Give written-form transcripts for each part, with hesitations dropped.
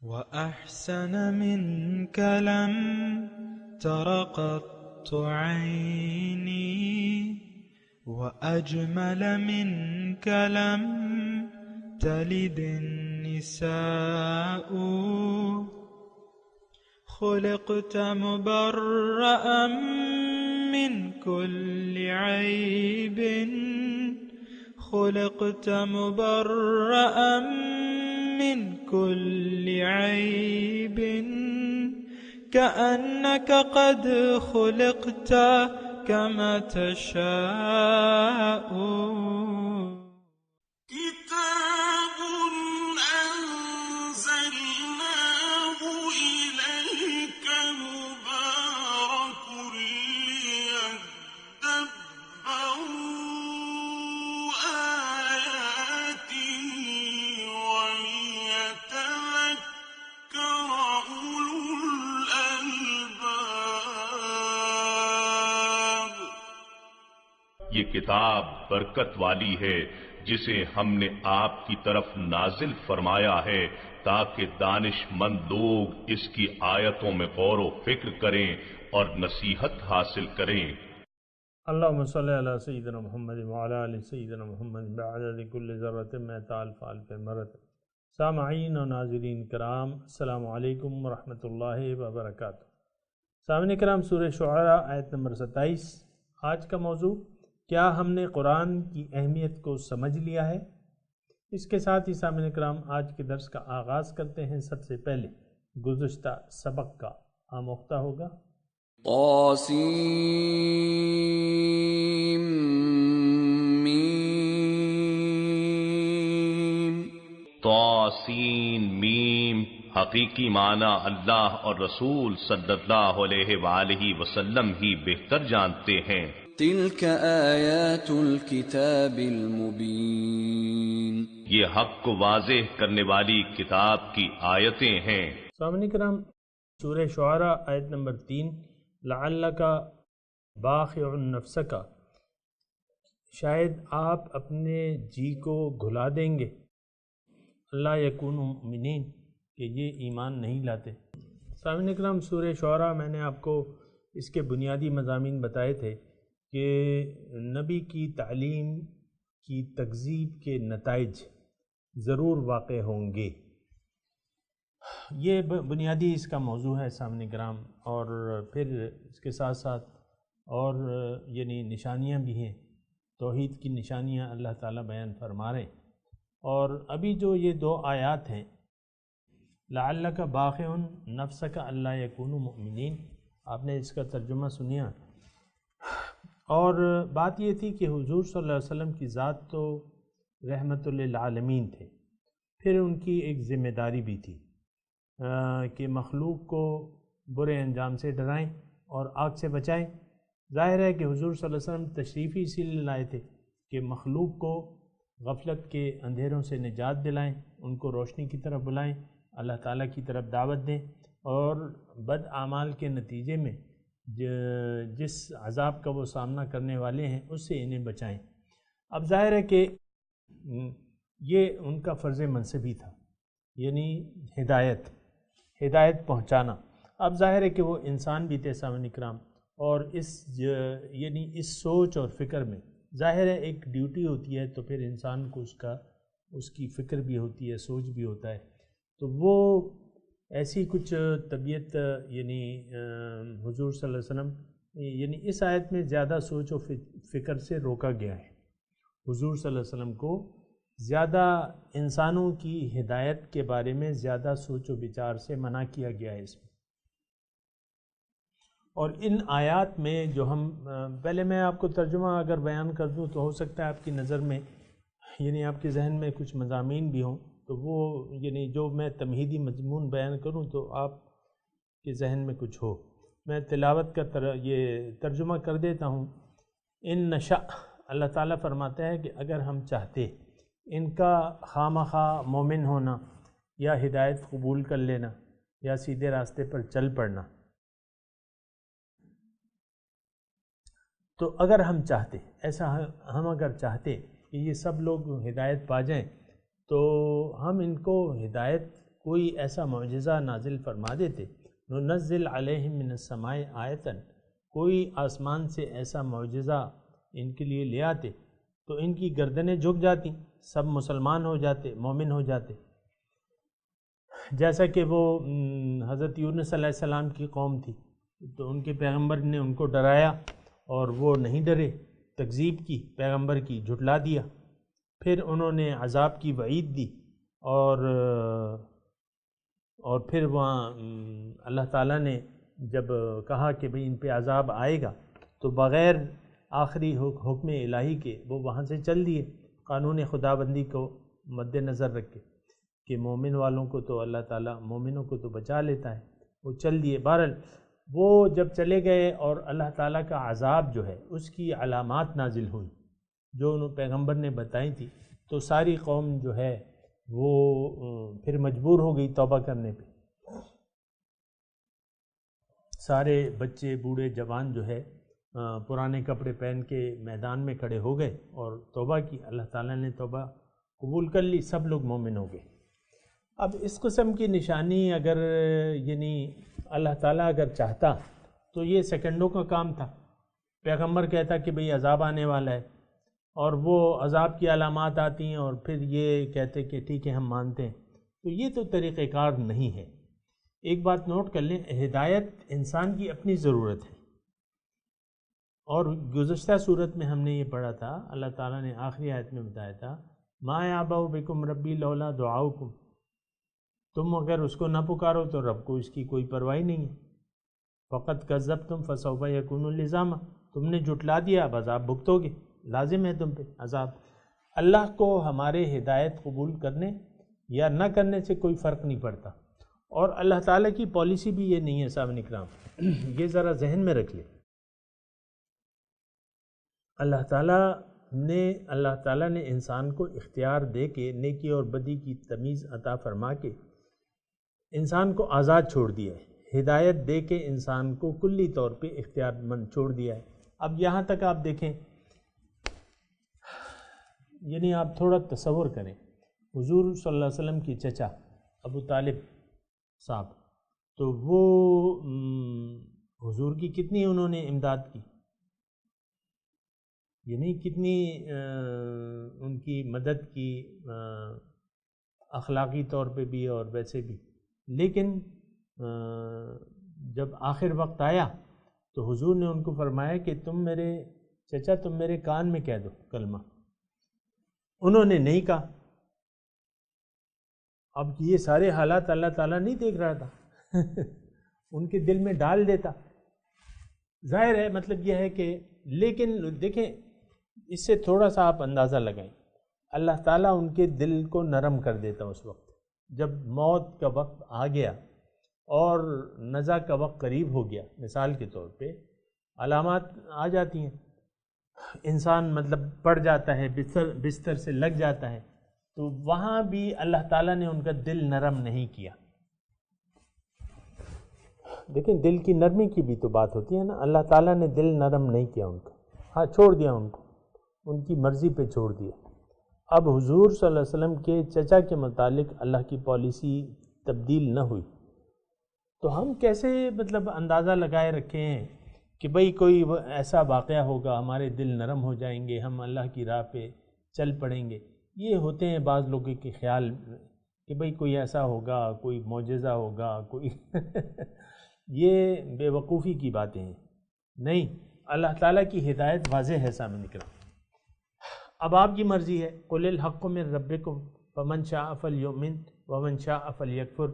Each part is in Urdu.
وأحسن منك لم تر قط عيني وأجمل منك لم تلد النساء خلقت مبرأ من كل عيب خلقت مبرأ من كل عيب كأنك قد خلقت كما تشاء كتاب أنزلناه إليك مبارك ليدبروا آياته وليتذكر أولو الألباب. یہ کتاب برکت والی ہے جسے ہم نے آپ کی طرف نازل فرمایا ہے تاکہ دانش مند لوگ اس کی آیتوں میں غور و فکر کریں اور نصیحت حاصل کریں. اللہم صلی علی سیدنا محمد وعلی آل سیدنا محمد بعدد کل ذرۃ مئۃ الف الف مرۃ. سامعین و ناظرین کرام، السلام علیکم ورحمۃ اللہ وبرکاتہ. سامعین کرام، سورہ شعراء آیت نمبر 27. آج کا موضوع: کیا ہم نے قرآن کی اہمیت کو سمجھ لیا ہے؟ اس کے ساتھ ہی سامعین کرام آج کے درس کا آغاز کرتے ہیں. سب سے پہلے گزشتہ سبق کا آموختہ ہوگا. طاسیم میم. طاسین میم حقیقی معنی اللہ اور رسول صلی اللہ علیہ وآلہ وسلم ہی بہتر جانتے ہیں. تلک آیات الکتاب المبین. یہ حق کو واضح کرنے والی کتاب کی آیتیں ہیں. سامعین کرام، سورہ شعراء آیت نمبر 3. لعلک باخع نفسک، شاید آپ اپنے جی کو گھلا دیں گے، اللہ یکونوا مؤمنین، کہ یہ ایمان نہیں لاتے. سامعین کرام، سورہ شعراء میں نے آپ کو اس کے بنیادی مضامین بتائے تھے کہ نبی کی تعلیم کی تکذیب کے نتائج ضرور واقع ہوں گے. یہ بنیادی اس کا موضوع ہے سامنے کرام. اور پھر اس کے ساتھ ساتھ اور یعنی نشانیاں بھی ہیں، توحید کی نشانیاں اللہ تعالیٰ بیان فرما رہے ہیں. اور ابھی جو یہ 2 آیات ہیں، لعلک باخع نفسک الا یکونوا مؤمنین، آپ نے اس کا ترجمہ سنیا. اور بات یہ تھی کہ حضور صلی اللہ علیہ وسلم کی ذات تو رحمت للعالمین تھے، پھر ان کی ایک ذمہ داری بھی تھی کہ مخلوق کو برے انجام سے ڈرائیں اور آگ سے بچائیں. ظاہر ہے کہ حضور صلی اللہ علیہ وسلم تشریف ہی اسی لیے لائے تھے کہ مخلوق کو غفلت کے اندھیروں سے نجات دلائیں، ان کو روشنی کی طرف بلائیں، اللہ تعالیٰ کی طرف دعوت دیں، اور بد اعمال کے نتیجے میں جس عذاب کا وہ سامنا کرنے والے ہیں اس سے انہیں بچائیں. اب ظاہر ہے کہ یہ ان کا فرض منصبی تھا، یعنی ہدایت پہنچانا. اب ظاہر ہے کہ وہ انسان بھی تھے سامعین کرام، اور یعنی اس سوچ اور فکر میں ظاہر ہے ایک ڈیوٹی ہوتی ہے، تو پھر انسان کو اس کی فکر بھی ہوتی ہے، سوچ بھی ہوتا ہے. تو وہ ایسی کچھ طبیعت یعنی حضور صلی اللہ علیہ وسلم یعنی اس آیت میں زیادہ سوچ و فکر سے روکا گیا ہے. حضور صلی اللہ علیہ وسلم کو زیادہ انسانوں کی ہدایت کے بارے میں زیادہ سوچ و بچار سے منع کیا گیا ہے اس میں. اور ان آیات میں جو ہم پہلے میں آپ کو ترجمہ اگر بیان کر دوں تو ہو سکتا ہے آپ کی نظر میں یعنی آپ کے ذہن میں کچھ مضامین بھی ہوں، تو وہ یعنی جو میں تمہیدی مضمون بیان کروں تو آپ کے ذہن میں کچھ ہو. میں تلاوت کا یہ ترجمہ کر دیتا ہوں. ان نشاء، اللہ تعالیٰ فرماتا ہے کہ اگر ہم چاہتے ان کا خامخواہ مومن ہونا یا ہدایت قبول کر لینا یا سیدھے راستے پر چل پڑنا، تو اگر ہم چاہتے ہم اگر چاہتے کہ یہ سب لوگ ہدایت پا جائیں تو ہم ان کو ہدایت کوئی ایسا معجزہ نازل فرما دیتے، ننزل علیہم من السماء آیتن، کوئی آسمان سے ایسا معجزہ ان کے لیے لے آتے تو ان کی گردنیں جھک جاتی، سب مسلمان ہو جاتے، مومن ہو جاتے، جیسا کہ وہ حضرت یونس علیہ السلام کی قوم تھی، تو ان کے پیغمبر نے ان کو ڈرایا اور وہ نہیں ڈرے، تکذیب کی، پیغمبر کی جھٹلا دیا، پھر انہوں نے عذاب کی وعید دی، اور پھر وہاں اللہ تعالیٰ نے جب کہا کہ بھئی ان پہ عذاب آئے گا تو بغیر آخری حکم الہی کے وہ وہاں سے چل دیے، قانون خداوندی کو مد نظر رکھ کے کہ مومن والوں کو تو اللہ تعالیٰ مومنوں کو تو بچا لیتا ہے، وہ چل دیے۔ بہرحال وہ جب چلے گئے اور اللہ تعالیٰ کا عذاب جو ہے اس کی علامات نازل ہوئی جو انہوں پیغمبر نے بتائی تھی، تو ساری قوم جو ہے وہ پھر مجبور ہو گئی توبہ کرنے پہ، سارے بچے بوڑھے جوان جو ہے پرانے کپڑے پہن کے میدان میں کھڑے ہو گئے اور توبہ کی، اللہ تعالیٰ نے توبہ قبول کر لی، سب لوگ مومن ہو گئے۔ اب اس قسم کی نشانی اگر یعنی اللہ تعالیٰ اگر چاہتا تو یہ سیکنڈوں کا کام تھا، پیغمبر کہتا کہ بھئی عذاب آنے والا ہے اور وہ عذاب کی علامات آتی ہیں اور پھر یہ کہتے کہ ٹھیک ہے ہم مانتے ہیں، تو یہ تو طریقہ کار نہیں ہے۔ ایک بات نوٹ کر لیں، ہدایت انسان کی اپنی ضرورت ہے، اور گزشتہ صورت میں ہم نے یہ پڑھا تھا، اللہ تعالیٰ نے آخری آیت میں بتایا تھا ما یعبأ بکم ربی لولا دعاؤکم، تم اگر اس کو نہ پکارو تو رب کو اس کی کوئی پرواہ نہیں ہے، فقط کذبتم فسوف یکون لزاما، تم نے جھٹلا دیا اب عذاب بھگتو گے، لازم ہے تم پہ عذاب۔ اللہ کو ہمارے ہدایت قبول کرنے یا نہ کرنے سے کوئی فرق نہیں پڑتا، اور اللہ تعالیٰ کی پالیسی بھی یہ نہیں ہے صاحب اکرام، یہ ذرا ذہن میں رکھ لیں۔ اللہ تعالیٰ نے انسان کو اختیار دے کے نیکی اور بدی کی تمیز عطا فرما کے انسان کو آزاد چھوڑ دیا ہے، ہدایت دے کے انسان کو کلی طور پہ اختیار مند چھوڑ دیا ہے۔ اب یہاں تک آپ دیکھیں، یعنی آپ تھوڑا تصور کریں، حضور صلی اللہ علیہ وسلم کی چچا ابو طالب صاحب، تو وہ حضور کی کتنی انہوں نے امداد کی، یعنی کتنی ان کی مدد کی اخلاقی طور پہ بھی اور ویسے بھی، لیکن جب آخر وقت آیا تو حضور نے ان کو فرمایا کہ تم میرے کان میں کہہ دو کلمہ، انہوں نے نہیں کہا۔ اب یہ سارے حالات اللہ تعالیٰ نہیں دیکھ رہا تھا ان کے دل میں ڈال دیتا، ظاہر ہے مطلب یہ ہے کہ، لیکن دیکھیں اس سے تھوڑا سا آپ اندازہ لگائیں، اللہ تعالیٰ ان کے دل کو نرم کر دیتا اس وقت جب موت کا وقت آ گیا اور نزع کا وقت قریب ہو گیا، مثال کے طور پہ علامات آ جاتی ہیں، انسان مطلب پڑ جاتا ہے، بستر سے لگ جاتا ہے، تو وہاں بھی اللہ تعالیٰ نے ان کا دل نرم نہیں کیا۔ دیکھیں دل کی نرمی کی بھی تو بات ہوتی ہے نا، اللہ تعالیٰ نے دل نرم نہیں کیا ان کا، ہاں چھوڑ دیا ان کو، ان کی مرضی پہ چھوڑ دیا۔ اب حضور صلی اللہ علیہ وسلم کے چچا کے متعلق اللہ کی پالیسی تبدیل نہ ہوئی تو ہم کیسے مطلب اندازہ لگائے رکھے ہیں کہ بھئی کوئی ایسا واقعہ ہوگا ہمارے دل نرم ہو جائیں گے، ہم اللہ کی راہ پہ چل پڑیں گے۔ یہ ہوتے ہیں بعض لوگوں کے خیال کہ بھئی کوئی ایسا ہوگا، کوئی معجزہ ہوگا، کوئی یہ بے وقوفی کی باتیں ہیں، نہیں، اللہ تعالیٰ کی ہدایت واضح ہے سامنے نکلا۔ اب آپ کی مرضی ہے، قُلِ الْحَقُّ مِن رَبِّكُمْ فَمَنْ شَاءَ فَلْيُؤْمِنْ وَمَنْ شَاءَ فَلْيَكْفُرْ،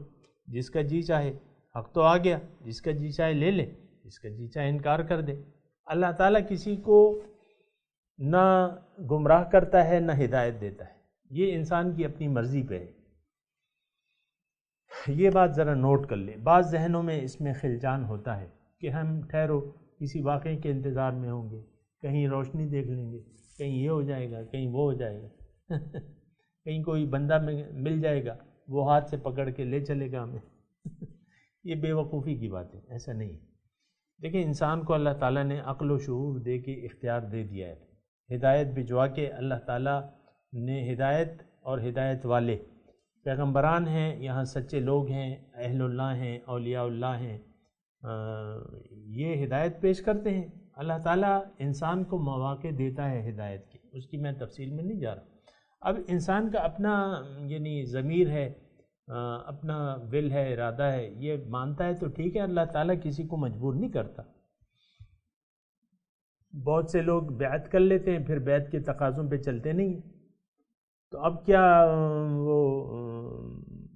جس کا جی چاہے، حق تو آ گیا، جس کا جی چاہے لے لے، جس کا جی چاہے انکار کر دے۔ اللہ تعالیٰ کسی کو نہ گمراہ کرتا ہے نہ ہدایت دیتا ہے، یہ انسان کی اپنی مرضی پہ ہے۔ یہ بات ذرا نوٹ کر لیں، بعض ذہنوں میں اس میں خلجان ہوتا ہے کہ ہم ٹھہرو کسی واقعے کے انتظار میں ہوں گے، کہیں روشنی دیکھ لیں گے، کہیں یہ ہو جائے گا، کہیں وہ ہو جائے گا کہیں کوئی بندہ مل جائے گا، وہ ہاتھ سے پکڑ کے لے چلے گا ہمیں یہ بے وقوفی کی بات ہے، ایسا نہیں ہے۔ دیکھیں انسان کو اللہ تعالیٰ نے عقل و شعور دے کے اختیار دے دیا ہے، ہدایت بھجوا کے اللہ تعالیٰ نے ہدایت اور ہدایت والے پیغمبران ہیں، یہاں سچے لوگ ہیں، اہل اللہ ہیں، اولیاء اللہ ہیں، یہ ہدایت پیش کرتے ہیں۔ اللہ تعالیٰ انسان کو مواقع دیتا ہے ہدایت کی، اس کی میں تفصیل میں نہیں جا رہا۔ اب انسان کا اپنا یعنی ضمیر ہے، اپنا ول ہے، ارادہ ہے، یہ مانتا ہے تو ٹھیک ہے، اللہ تعالیٰ کسی کو مجبور نہیں کرتا۔ بہت سے لوگ بیعت کر لیتے ہیں، پھر بیعت کے تقاضوں پہ چلتے نہیں ہیں، تو اب کیا وہ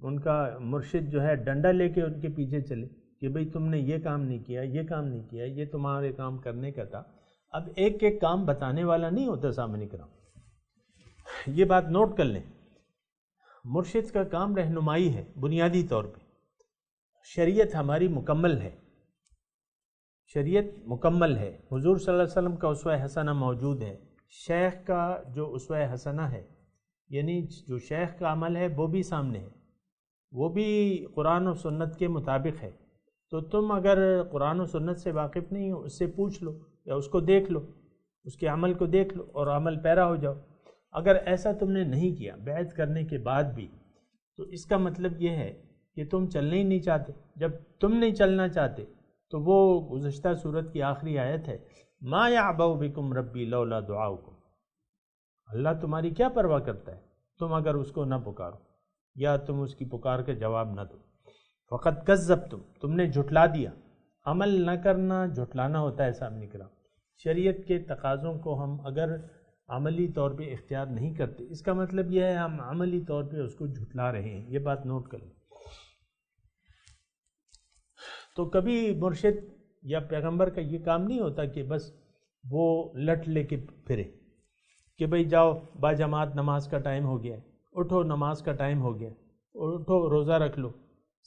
ان کا مرشد جو ہے ڈنڈا لے کے ان کے پیچھے چلے کہ بھئی تم نے یہ کام نہیں کیا، یہ کام نہیں کیا، یہ تمہارے کام کرنے کا تھا۔ اب ایک ایک کام بتانے والا نہیں ہوتا سامنے کرام، یہ بات نوٹ کر لیں۔ مرشد کا کام رہنمائی ہے بنیادی طور پہ۔ شریعت ہماری مکمل ہے، شریعت مکمل ہے، حضور صلی اللہ علیہ وسلم کا اسوہ حسنہ موجود ہے، شیخ کا جو اسوہ حسنہ ہے یعنی جو شیخ کا عمل ہے وہ بھی سامنے ہے، وہ بھی قرآن و سنت کے مطابق ہے۔ تو تم اگر قرآن و سنت سے واقف نہیں ہو، اس سے پوچھ لو یا اس کو دیکھ لو، اس کے عمل کو دیکھ لو اور عمل پیرا ہو جاؤ۔ اگر ایسا تم نے نہیں کیا بیعت کرنے کے بعد بھی، تو اس کا مطلب یہ ہے کہ تم چلنے ہی نہیں چاہتے۔ جب تم نہیں چلنا چاہتے تو وہ گزشتہ سورت کی آخری آیت ہے، ما یعبأ بکم ربی لولا دعاؤکم، اللہ تمہاری کیا پرواہ کرتا ہے تم اگر اس کو نہ پکارو یا تم اس کی پکار کے جواب نہ دو۔ فقط کذبتم، تم نے جھٹلا دیا۔ عمل نہ کرنا جھٹلانا ہوتا ہے سامنے کرام۔ شریعت کے تقاضوں کو ہم اگر عملی طور پہ اختیار نہیں کرتے، اس کا مطلب یہ ہے ہم عملی طور پہ اس کو جھٹلا رہے ہیں، یہ بات نوٹ کر لیں۔ تو کبھی مرشد یا پیغمبر کا یہ کام نہیں ہوتا کہ بس وہ لٹ لے کے پھرے کہ بھئی جاؤ با جماعت نماز کا ٹائم ہو گیا ہے، اٹھو نماز کا ٹائم ہو گیا ہے، اٹھو روزہ رکھ لو،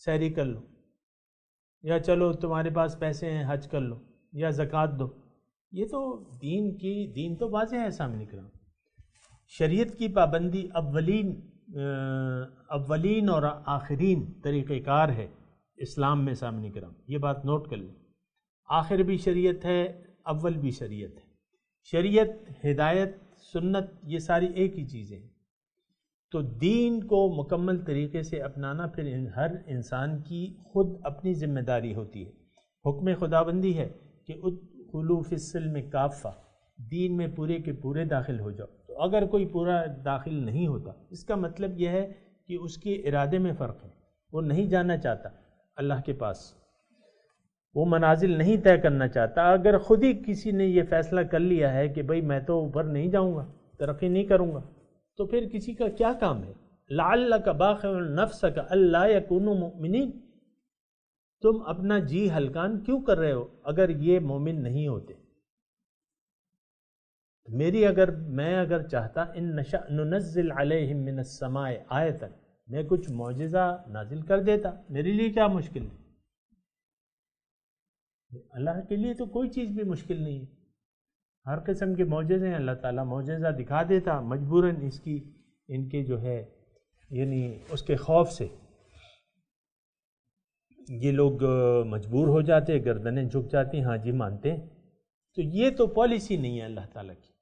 سحری کر لو، یا چلو تمہارے پاس پیسے ہیں حج کر لو یا زکوٰۃ دو۔ یہ تو دین تو واضح ہے سامنے کرام۔ شریعت کی پابندی اولین اور آخرین طریقہ کار ہے اسلام میں سامنے کرام، یہ بات نوٹ کر لیں۔ آخر بھی شریعت ہے، اول بھی شریعت ہے۔ شریعت، ہدایت، سنت، یہ ساری ایک ہی چیزیں ہیں۔ تو دین کو مکمل طریقے سے اپنانا پھر ہر انسان کی خود اپنی ذمہ داری ہوتی ہے۔ حکم خداوندی ہے کہ ادخلوا فی السلم کافہ، دین میں پورے کے پورے داخل ہو جاؤ۔ تو اگر کوئی پورا داخل نہیں ہوتا، اس کا مطلب یہ ہے کہ اس کے ارادے میں فرق ہے، وہ نہیں جانا چاہتا اللہ کے پاس، وہ منازل نہیں طے کرنا چاہتا۔ اگر خود ہی کسی نے یہ فیصلہ کر لیا ہے کہ بھئی میں تو اوپر نہیں جاؤں گا، ترقی نہیں کروں گا، تو پھر کسی کا کیا کام ہے؟ لعلک باخع نفسک الا یکونوا مؤمنین، تم اپنا جی ہلکان کیوں کر رہے ہو اگر یہ مومن نہیں ہوتے؟ میں اگر چاہتا ان نشأ ننزل علیہم من السماء آیۃ، میں کچھ معجزہ نازل کر دیتا، میرے لیے کیا مشکل ہے؟ اللہ کے لیے تو کوئی چیز بھی مشکل نہیں ہے، ہر قسم کے معجزے ہیں، اللہ تعالیٰ معجزہ دکھا دیتا، مجبوراً ان کے جو ہے یعنی اس کے خوف سے یہ لوگ مجبور ہو جاتے، گردنیں جھک جاتی، ہاں جی مانتے ہیں۔ تو یہ تو پالیسی نہیں ہے اللہ تعالیٰ کی،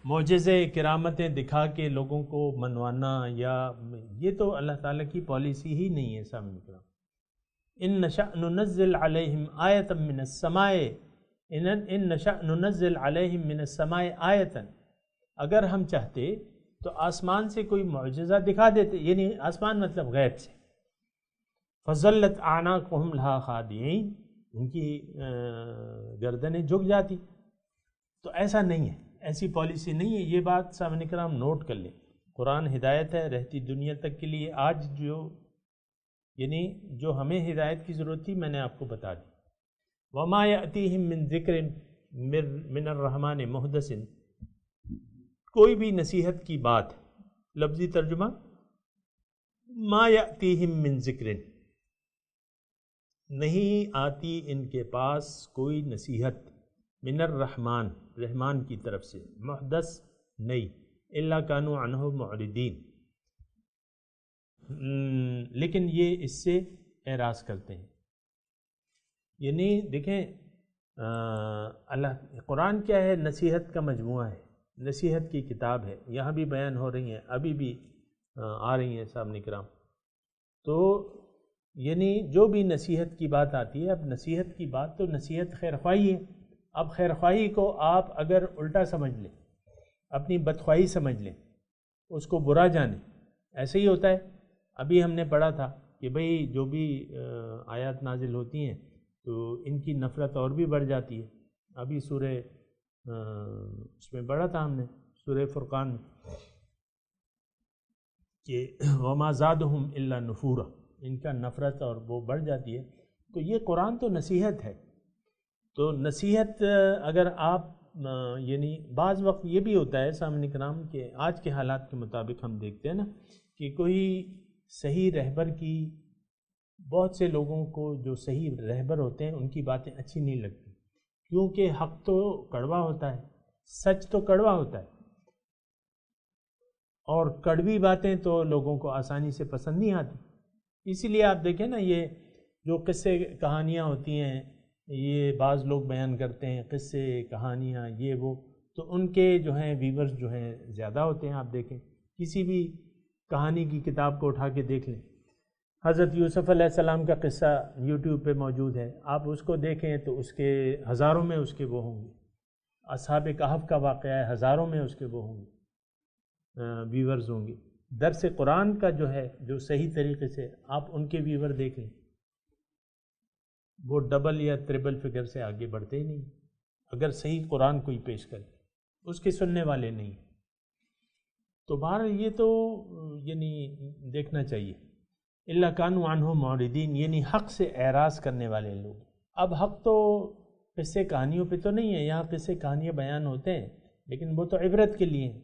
معجزے کرامتیں دکھا کے لوگوں کو منوانا، یا یہ تو اللہ تعالیٰ کی پالیسی ہی نہیں ہے سامنے کرام۔ ان نشأ ننزل علیہم آیۃ من السماء، ان نشأ ننزل علیہم من السماء آیۃ، اگر ہم چاہتے تو آسمان سے کوئی معجزہ دکھا دیتے، یعنی آسمان مطلب غیب سے، فظلت اعناقہم لہا خاضعین، ان کی گردنیں جھک جاتی۔ تو ایسا نہیں ہے، ایسی پالیسی نہیں ہے، یہ بات سامنے کرام نوٹ کر لیں۔ قرآن ہدایت ہے رہتی دنیا تک کے لیے۔ آج جو ہمیں ہدایت کی ضرورت تھی میں نے آپ کو بتا دی۔ وما یأتیہم من ذکر من الرحمن محدث، کوئی بھی نصیحت کی بات، لفظی ترجمہ ما یأتیہم من ذکر، نہیں آتی ان کے پاس کوئی نصیحت، من الرحمن، رحمان کی طرف سے، محدث نئی، الا کانوا عنہ معرضین، لیکن یہ اس سے اعراض کرتے ہیں۔ یعنی دیکھیں اللہ قرآن کیا ہے؟ نصیحت کا مجموعہ ہے، نصیحت کی کتاب ہے، یہاں بھی بیان ہو رہی ہیں، ابھی بھی آ رہی ہیں سامنے کرام. تو یعنی جو بھی نصیحت کی بات آتی ہے، اب نصیحت کی بات تو نصیحت خیر خواہی ہے. اب خیر خواہی کو آپ اگر الٹا سمجھ لیں، اپنی بدخواہی سمجھ لیں، اس کو برا جانیں، ایسے ہی ہوتا ہے. ابھی ہم نے پڑھا تھا کہ بھئی جو بھی آیات نازل ہوتی ہیں تو ان کی نفرت اور بھی بڑھ جاتی ہے. ابھی سورہ اس میں پڑھا تھا ہم نے سورہ فرقان میں کہ وما زادہم الا نفورا، ان کا نفرت اور وہ بڑھ جاتی ہے. تو یہ قرآن تو نصیحت ہے. تو نصیحت اگر آپ یعنی بعض وقت یہ بھی ہوتا ہے سامعین کرام کہ آج کے حالات کے مطابق ہم دیکھتے ہیں نا کہ کوئی صحیح رہبر کی، بہت سے لوگوں کو جو صحیح رہبر ہوتے ہیں ان کی باتیں اچھی نہیں لگتی، کیونکہ حق تو کڑوا ہوتا ہے، سچ تو کڑوا ہوتا ہے، اور کڑوی باتیں تو لوگوں کو آسانی سے پسند نہیں آتی. اسی لیے آپ دیکھیں نا یہ جو قصے کہانیاں ہوتی ہیں، یہ بعض لوگ بیان کرتے ہیں قصے کہانیاں یہ وہ، تو ان کے جو ہیں ویورز جو ہیں زیادہ ہوتے ہیں. آپ دیکھیں کسی بھی کہانی کی کتاب کو اٹھا کے دیکھ لیں، حضرت یوسف علیہ السلام کا قصہ یوٹیوب پہ موجود ہے، آپ اس کو دیکھیں تو اس کے ہزاروں میں اس کے وہ ہوں گے. اصحاب کہف کا واقعہ ہے، ہزاروں میں اس کے وہ ہوں گے، ویورز ہوں گے. درس قرآن کا جو ہے جو صحیح طریقے سے آپ ان کے ویور دیکھ لیں، وہ ڈبل یا ٹربل فگر سے آگے بڑھتے ہی نہیں. اگر صحیح قرآن کوئی پیش کرے اس کے سننے والے نہیں. تو بہرحال یہ تو یعنی دیکھنا چاہیے. الا کانوا عنہ معرضین، یعنی حق سے اعراض کرنے والے لوگ. اب حق تو قصے کہانیوں پہ تو نہیں ہے، یہاں قصے کہانیاں بیان ہوتے ہیں لیکن وہ تو عبرت کے لیے ہیں.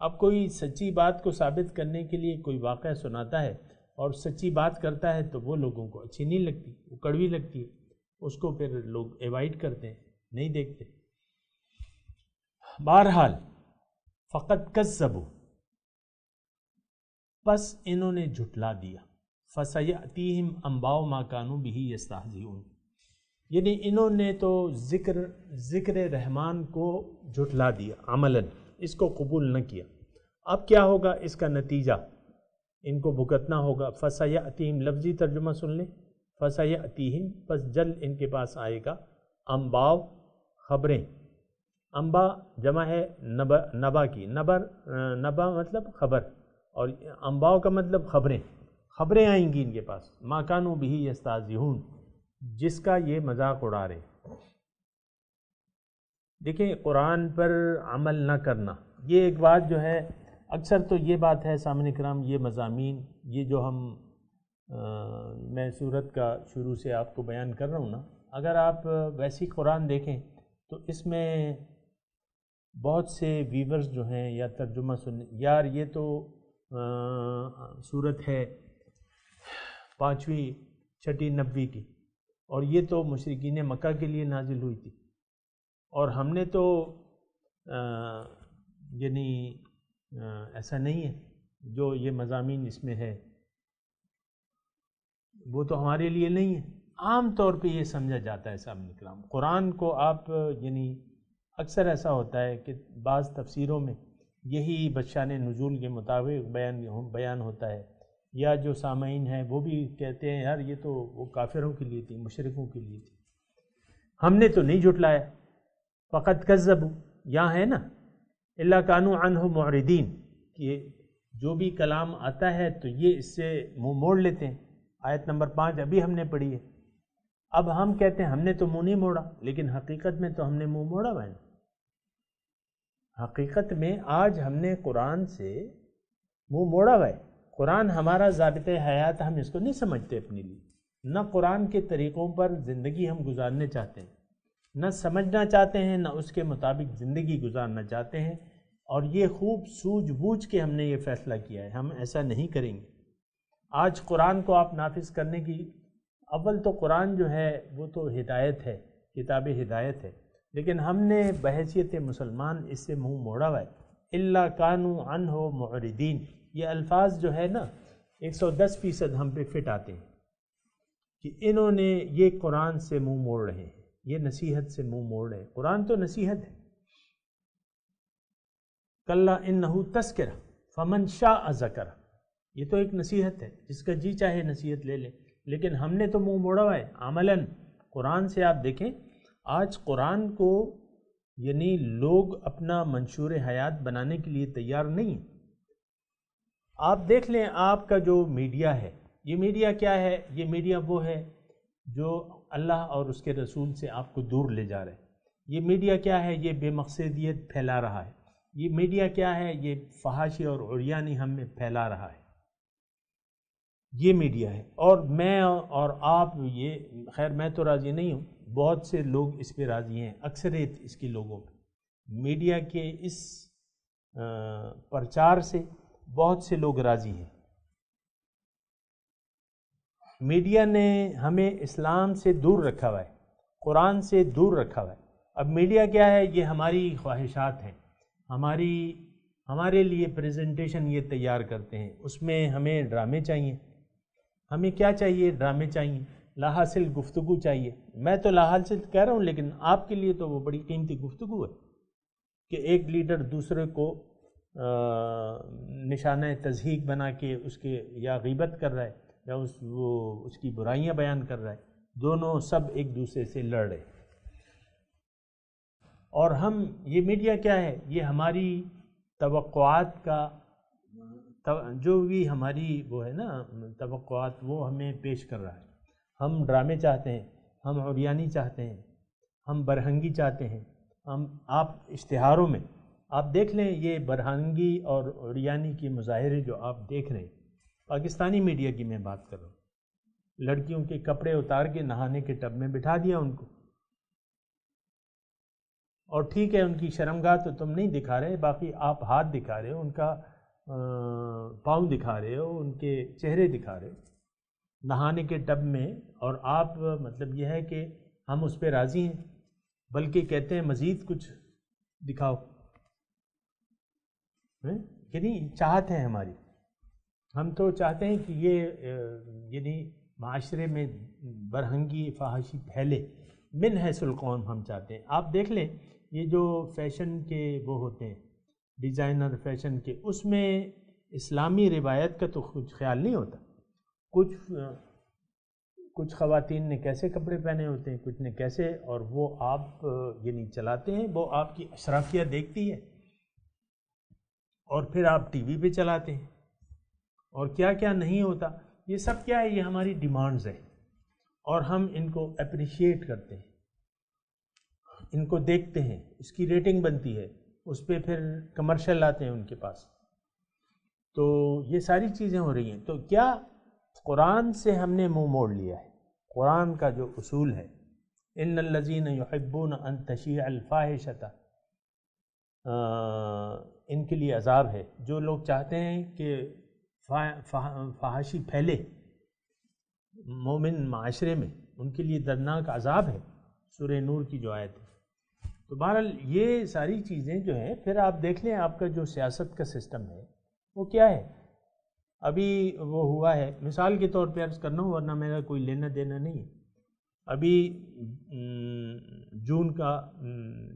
اب کوئی سچی بات کو ثابت کرنے کے لیے کوئی واقعہ سناتا ہے اور سچی بات کرتا ہے تو وہ لوگوں کو اچھی نہیں لگتی، وہ کڑوی لگتی ہے، اس کو پھر لوگ ایوائڈ کرتے ہیں، نہیں دیکھتے. بہرحال فقط کذبوا، پس انہوں نے جھٹلا دیا. فسیأتیہم انباء ما کانوا بہ یستہزئون، یعنی انہوں نے تو ذکر رحمان کو جھٹلا دیا، عملاً اس کو قبول نہ کیا. اب کیا ہوگا اس کا نتیجہ؟ ان کو بھگتنا ہوگا. فسیأتیہم لفظی ترجمہ سن لیں، فسیأتیہم پس جلد ان کے پاس آئے گا، انباء خبریں. انبا جمع ہے نبا کی، نبا مطلب خبر، اور انباء کا مطلب خبریں. خبریں آئیں گی ان کے پاس، ما کانوا بہ یستہزئون، جس کا یہ مذاق اڑا رہے. دیکھیں قرآن پر عمل نہ کرنا، یہ ایک بات جو ہے اکثر تو یہ بات ہے سامعین کرام، یہ مضامین یہ جو ہم میں سورت کا شروع سے آپ کو بیان کر رہا ہوں نا، اگر آپ ویسی قرآن دیکھیں تو اس میں بہت سے ویورز جو ہیں یا ترجمہ سننے، یار یہ تو سورت ہے 5ویں 6ٹی 90 کی، اور یہ تو مشرکین مکہ کے لیے نازل ہوئی تھی، اور ہم نے تو یعنی ایسا نہیں ہے، جو یہ مضامین اس میں ہے وہ تو ہمارے لیے نہیں ہے. عام طور پہ یہ سمجھا جاتا ہے سامعین کرام. قرآن کو آپ یعنی اکثر ایسا ہوتا ہے کہ بعض تفسیروں میں یہی بشان نزول کے مطابق بیان ہوتا ہے، یا جو سامعین ہیں وہ بھی کہتے ہیں یار یہ تو وہ کافروں کے لیے تھی، مشرکوں کے لیے تھی، ہم نے تو نہیں جھٹلایا. فقط کذبوا یہاں ہے نا، الا کانوا عنہ معرضین، کہ جو بھی کلام آتا ہے تو یہ اس سے منہ موڑ لیتے ہیں. آیت نمبر 5 ابھی ہم نے پڑھی ہے. اب ہم کہتے ہیں ہم نے تو منہ نہیں موڑا، لیکن حقیقت میں تو ہم نے منہ موڑا ہوا ہے. حقیقت میں آج ہم نے قرآن سے منہ موڑا ہوا ہے. قرآن ہمارا ضابطۂ حیات، ہم اس کو نہیں سمجھتے اپنے لیے. نہ قرآن کے طریقوں پر زندگی ہم گزارنے چاہتے ہیں، نہ سمجھنا چاہتے ہیں، نہ اس کے مطابق زندگی گزارنا چاہتے ہیں. اور یہ خوب سوجھ بوجھ کے ہم نے یہ فیصلہ کیا ہے ہم ایسا نہیں کریں گے. آج قرآن کو آپ نافذ کرنے کی، اول تو قرآن جو ہے وہ تو ہدایت ہے، کتاب ہدایت ہے، لیکن ہم نے بحیثیت مسلمان اس سے منہ موڑا ہوا ہے. الا کانوا عنہ معرضین، یہ الفاظ جو ہے نا 110% ہم پہ فٹ آتے ہیں کہ انہوں نے یہ قرآن سے منہ موڑ رہے ہیں، یہ نصیحت سے منہ موڑ رہے ہیں. قرآن تو نصیحت ہے. کلا انہ تذکرہ فمن شاء ذکر، یہ تو ایک نصیحت ہے، جس کا جی چاہے نصیحت لے لے، لیکن ہم نے تو منہ موڑا ہوا ہے عملاً۔ قرآن سے آپ دیکھیں، آج قرآن کو یعنی لوگ اپنا منشور حیات بنانے کے لیے تیار نہیں ہیں۔ آپ دیکھ لیں آپ کا جو میڈیا ہے، یہ میڈیا کیا ہے؟ یہ میڈیا وہ ہے جو اللہ اور اس کے رسول سے آپ کو دور لے جا رہا ہے۔ یہ میڈیا کیا ہے؟ یہ بے مقصدیت پھیلا رہا ہے۔ یہ میڈیا کیا ہے؟ یہ فحاشی اور عریانی ہم میں پھیلا رہا ہے۔ یہ میڈیا ہے، اور میں اور آپ، یہ خیر میں تو راضی نہیں ہوں، بہت سے لوگ اس پہ راضی ہیں، اکثریت اس کے لوگوں پہ۔ میڈیا کے اس پرچار سے بہت سے لوگ راضی ہیں۔ میڈیا نے ہمیں اسلام سے دور رکھا ہوا ہے، قرآن سے دور رکھا ہوا ہے۔ اب میڈیا کیا ہے؟ یہ ہماری خواہشات ہیں، ہمارے لیے پریزنٹیشن یہ تیار کرتے ہیں، اس میں ہمیں ڈرامے چاہیے۔ ہمیں کیا چاہیے؟ ڈرامے چاہیے، لا حاصل گفتگو چاہیے۔ میں تو لا حاصل کہہ رہا ہوں، لیکن آپ کے لیے تو وہ بڑی قیمتی گفتگو ہے کہ ایک لیڈر دوسرے کو نشانہ تضحیک بنا کے اس کے یا غیبت کر رہا ہے یا اس کی برائیاں بیان کر رہا ہے، دونوں سب ایک دوسرے سے لڑ رہے۔ اور ہم، یہ میڈیا کیا ہے؟ یہ ہماری توقعات کا، جو بھی ہماری وہ ہے نا توقعات، وہ ہمیں پیش کر رہا ہے۔ ہم ڈرامے چاہتے ہیں، ہم عریانی چاہتے ہیں، ہم برہنگی چاہتے ہیں۔ آپ اشتہاروں میں آپ دیکھ لیں، یہ برہنگی اور عریانی کے مظاہرے جو آپ دیکھ رہے ہیں، پاکستانی میڈیا کی میں بات کر رہا ہوں، لڑکیوں کے کپڑے اتار کے نہانے کے ٹب میں بٹھا دیا ان کو، اور ٹھیک ہے ان کی شرمگاہ تو تم نہیں دکھا رہے، باقی آپ ہاتھ دکھا رہے ہو، ان کا پاؤں دکھا رہے ہو، ان کے چہرے دکھا رہے ہو نہانے کے ٹب میں، اور آپ مطلب یہ ہے کہ ہم اس پہ راضی ہیں، بلکہ کہتے ہیں مزید کچھ دکھاؤ، یعنی چاہت ہے ہماری۔ ہم تو چاہتے ہیں کہ یہ یعنی معاشرے میں برہنگی فحاشی پھیلے، من حیث القوم ہم چاہتے ہیں۔ آپ دیکھ لیں یہ جو فیشن کے وہ ہوتے ہیں ڈیزائنر فیشن کے، اس میں اسلامی روایت کا تو کچھ خیال نہیں ہوتا۔ کچھ خواتین نے کیسے کپڑے پہنے ہوتے ہیں، کچھ نے کیسے، اور وہ آپ یعنی چلاتے ہیں، وہ آپ کی اشرافیہ دیکھتی ہے، اور پھر آپ ٹی وی پہ چلاتے ہیں، اور کیا کیا نہیں ہوتا۔ یہ سب کیا ہے؟ یہ ہماری ڈیمانڈز ہیں، اور ہم ان کو اپریشیٹ کرتے ہیں، ان کو دیکھتے ہیں، اس کی ریٹنگ بنتی ہے، اس پہ پھر کمرشل آتے ہیں ان کے پاس۔ تو یہ ساری چیزیں ہو رہی ہیں۔ تو کیا قرآن سے ہم نے منہ موڑ لیا ہے؟ قرآن کا جو اصول ہے، ان الذین یحبون ان تشیع الفاحشۃ، ان کے لیے عذاب ہے، جو لوگ چاہتے ہیں کہ فحاشی پھیلے مومن معاشرے میں، ان کے لیے دردناک عذاب ہے، سورہ نور کی جو آیت ہے۔ تو بہرحال یہ ساری چیزیں جو ہیں، پھر آپ دیکھ لیں آپ کا جو سیاست کا سسٹم ہے وہ کیا ہے۔ ابھی وہ ہوا ہے، مثال کے طور پہ عرض کرنا ہوں، ورنہ میرا کوئی لینا دینا نہیں ہے۔ ابھی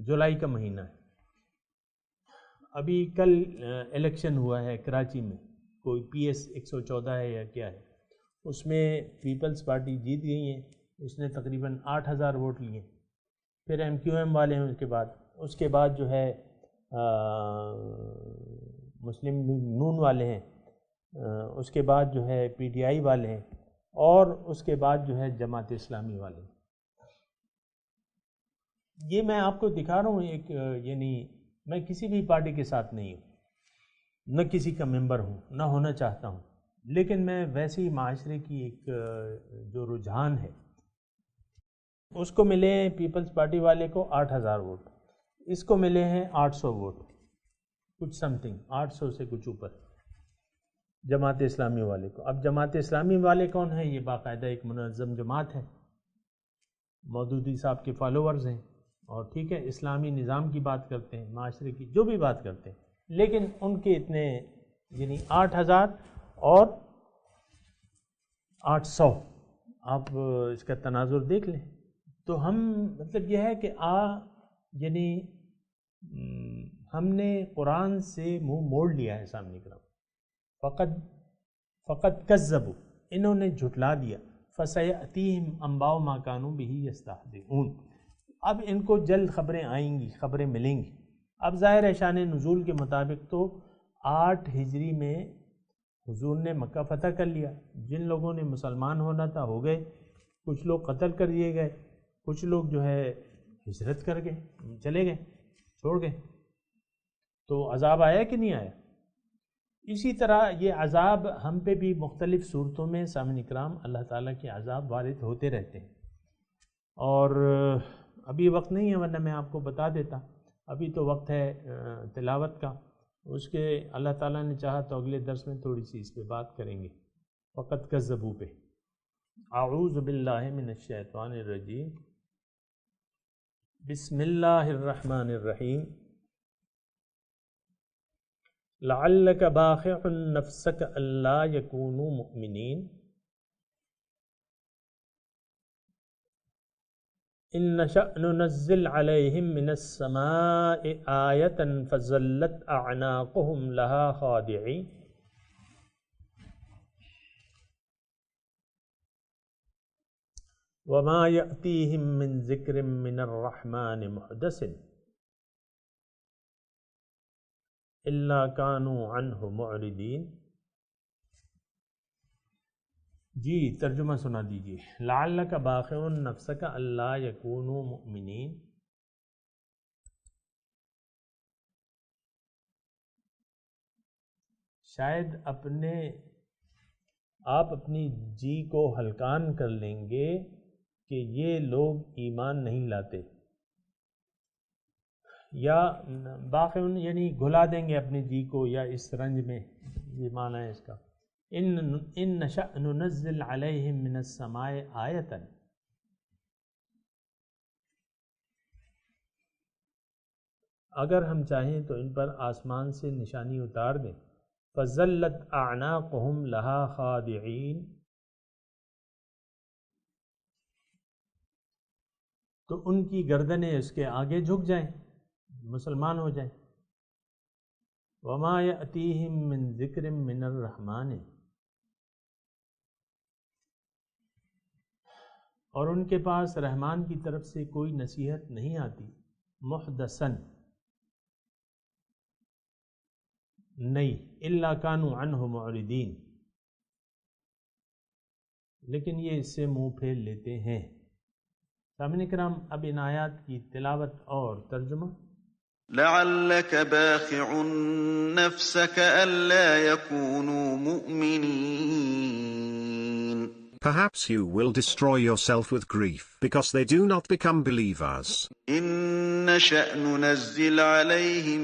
جولائی کا مہینہ ہے، ابھی کل الیکشن ہوا ہے کراچی میں، کوئی PS 114 ہے یا کیا ہے، اس میں پیپلز پارٹی جیت گئی ہیں، اس نے تقریباً 8000 ووٹ لیے۔ پھر MQM والے ہیں اس کے بعد جو ہے مسلم نون والے ہیں، اس کے بعد جو ہے PTI والے ہیں، اور اس کے بعد جو ہے جماعت اسلامی والے ہیں۔ یہ میں آپ کو دکھا رہا ہوں ایک، یعنی میں کسی بھی پارٹی کے ساتھ نہیں ہوں، نہ کسی کا ممبر ہوں، نہ ہونا چاہتا ہوں، لیکن میں ویسے ہی معاشرے کی ایک جو رجحان ہے، اس کو ملے ہیں پیپلز پارٹی والے کو 8000 ووٹ، اس کو ملے ہیں 800 ووٹ، کچھ سمتنگ 800 سے کچھ اوپر جماعت اسلامی والے کو۔ اب جماعت اسلامی والے کون ہیں؟ یہ باقاعدہ ایک منظم جماعت ہے، مودودی صاحب کے فالوورز ہیں، اور ٹھیک ہے اسلامی نظام کی بات کرتے ہیں، معاشرے کی جو بھی بات کرتے ہیں، لیکن ان کے اتنے یعنی 8000 اور 800، آپ اس کا تناظر دیکھ لیں۔ تو ہم مطلب یہ ہے کہ یعنی ہم نے قرآن سے منہ موڑ لیا ہے سامنے کی طرف، فقط فقط کذبوا، انہوں نے جھٹلا دیا، فسیأتیہم انباء ما کانوا بہ یستہزئون، اب ان کو جلد خبریں آئیں گی، خبریں ملیں گی۔ اب ظاہر ہے شان نزول کے مطابق تو 8 ہجری میں حضور نے مکہ فتح کر لیا، جن لوگوں نے مسلمان ہونا تھا ہو گئے، کچھ لوگ قتل کر دیے گئے، کچھ لوگ جو ہے ہجرت کر گئے، چلے گئے، چھوڑ گئے۔ تو عذاب آیا کہ نہیں آیا؟ اسی طرح یہ عذاب ہم پہ بھی مختلف صورتوں میں سامعین اکرام اللہ تعالیٰ کے عذاب وارد ہوتے رہتے ہیں، اور ابھی وقت نہیں ہے ورنہ میں آپ کو بتا دیتا، ابھی تو وقت ہے تلاوت کا، اس کے اللہ تعالیٰ نے چاہا تو اگلے درس میں تھوڑی سی اس پہ بات کریں گے، فقط کذبوا پہ۔ اعوذ باللہ من الشیطان الرجیم، بسم اللہ الرحمن الرحیم، لعلک باخع نفسک الا یکونوا مؤمنین ان نشأ ننزل علیہم من السماء آیۃ فظلت اعناقهم لها خاضعین وما یأتیہم من ذکر من الرحمن محدث الا کانوا عنہ معرضین۔ جی ترجمہ سنا دیجیے۔ لعلک باخع نفسک الا یکونوا مؤمنین، شاید آپ اپنی جی کو ہلکان کر لیں گے کہ یہ لوگ ایمان نہیں لاتے، یا باخع یعنی گھلا دیں گے اپنی جی کو، یا اس رنج میں، یہ معنی ہے اس کا۔ ان نشأ ننزل علیہم من السماء آیۃ، اگر ہم چاہیں تو ان پر آسمان سے نشانی اتار دیں، فظلت اعناقهم لها خاضعین، تو ان کی گردنیں اس کے آگے جھک جائیں، مسلمان ہو جائیں۔ وما یأتیہم من ذکر من الرحمن، اور ان کے پاس رحمان کی طرف سے کوئی نصیحت نہیں آتی، محدثن نہیں، الا کانوا عنہ معرضین، لیکن یہ اس سے منہ پھیر لیتے ہیں۔ سامعین کرام، اب ان آیات کی تلاوت اور ترجمہ۔ لعلك باخع نفسك ألا يكونوا مؤمنين. Perhaps you will destroy yourself with grief because they do not become believers. إن نشأ ننزل عليهم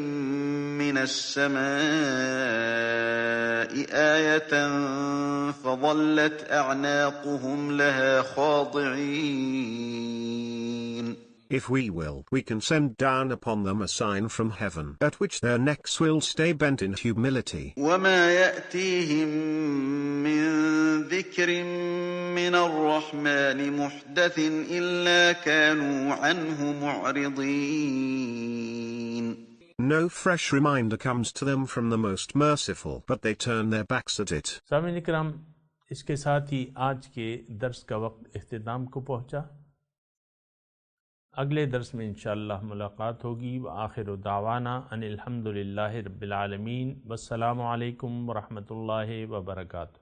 من السماء آية فظلت أعناقهم لها خاضعين. If we will, we can send down upon them a sign from heaven, at which their necks will stay bent in humility. وما يأتيهم من ذكر من الرحمن محدث إلا كانوا عنه معرضين. No fresh reminder comes to them from the most merciful, but they turn their backs at it. سامعین کرام، اس کے ساتھ ہی آج کے درس کا وقت اختتام کو پہنچا۔ اگلے درس میں انشاءاللہ ملاقات ہوگی۔ وآخر دعوانا ان الحمد للہ رب العالمین، والسلام علیکم ورحمۃ اللہ وبرکاتہ۔